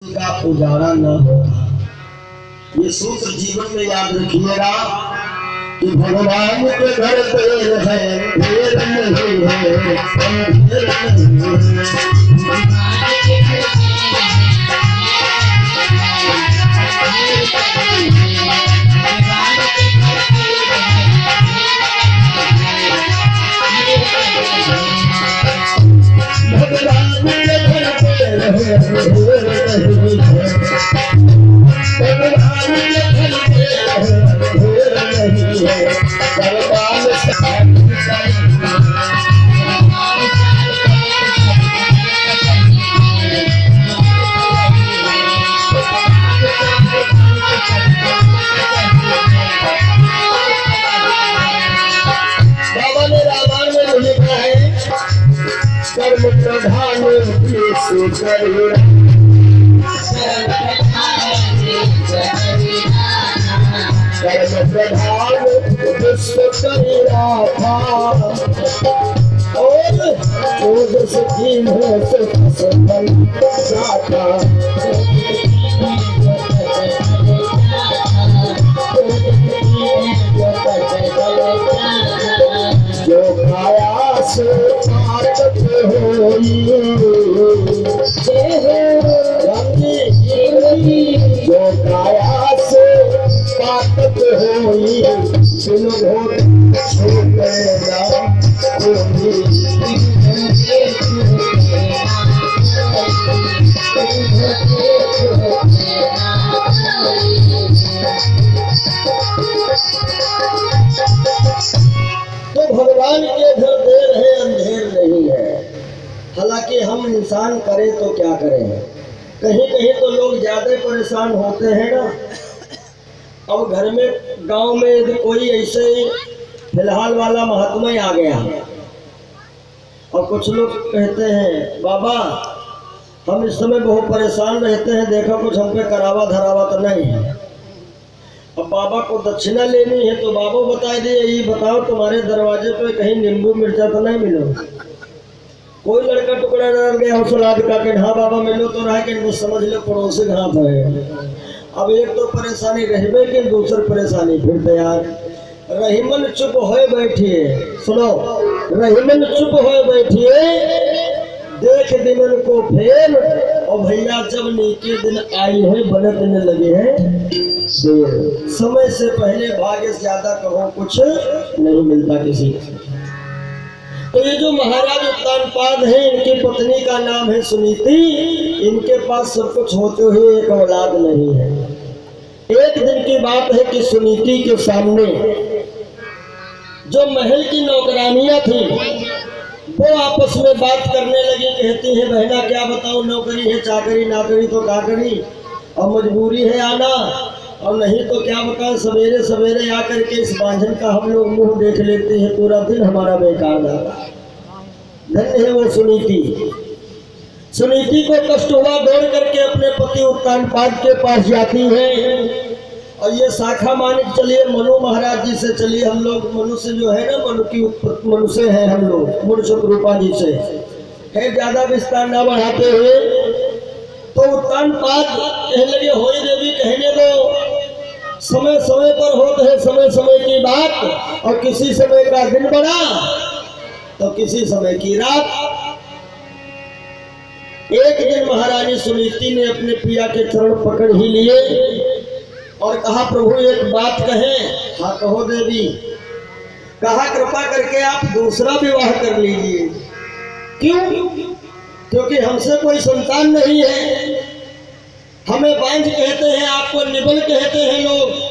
का उजाड़ा न होगा। ये सूत्र जीवन में याद रखिएगा कि भगवान के घर देर है, देर नहीं है, अंधेर नहीं प्रधान विश्व करेगा और सकीम जो खाया से जो काया से ताकत होई सुन तो भगवान के घर देर है, अंधेर नहीं है। हालांकि हम इंसान करें तो क्या करें, कहीं कहीं तो लोग ज्यादा परेशान होते हैं ना। अब घर में गांव में यदि कोई ऐसे फिलहाल वाला महात्मा आ गया और कुछ लोग कहते हैं बाबा हम इस समय बहुत परेशान रहते हैं, देखो कुछ हम पे करावा धरावा तो नहीं है। अब बाबा को दक्षिणा लेनी है तो बाबा बता दिए, ये बताओ तुम्हारे दरवाजे पे कहीं नींबू मिर्चा तो नहीं मिलो। कोई लड़का टुकड़ा डाल गया हो सलाद का के हाँ बाबा मिलो तो रहा कि समझ लो पड़ोसी घात है। अब एक तो परेशानी रहबे कि दूसरी परेशानी फिर तैयार। रहीमन चुप होए बैठिए, सुनो रहीमन चुप होए बैठिए देख दिनन को फेर, और भैया जब नीचे दिन आई है बनने लगे हैं समय से पहले भाग्य से ज्यादा कहो कुछ नहीं मिलता किसी को। तो ये जो महाराज उत्तानपाद हैं इनकी पत्नी का नाम है सुनीति। इनके पास सब कुछ होते हुए एक औलाद नहीं है। एक दिन की बात है कि सुनीति के सामने जो महल की नौकरानियां थी वो आपस में बात करने लगी। कहती है बहना क्या बताऊं, नौकरी है चाकरी ना करी तो क्या करी, और मजबूरी है आना, और नहीं तो क्या बताएं सवेरे सवेरे आकर के इस बांझन का हम लोग मुंह देख लेते हैं, पूरा दिन हमारा बेकार जाता। धन्य है वो सुनीति। सुनीति को कष्ट हुआ, दौड़ करके अपने पति उत्तानपाद के पास जाती है। और ये शाखा मानिक चलिए मनु महाराज जी से चलिए, हम लोग मनु से जो है ना मनु से हैं हम लोग, मुर्शद रूपा जी से है, ज्यादा विस्तार ना बढ़ाते हुए। तो उत्तानपाद कहने लगे होई देवी कहने दो, समय समय पर होते है समय समय की बात, और किसी समय का दिन बड़ा तो किसी समय की रात। एक दिन महारानी सुनीति ने अपने पिया के चरण पकड़ ही लिए और कहा प्रभु एक बात कहें। हाँ कहो देवी। कहा कृपा करके आप दूसरा विवाह कर लीजिए। क्यों? क्योंकि हमसे कोई संतान नहीं है। हमें बांझ कहते हैं, आपको निबल कहते हैं लोग।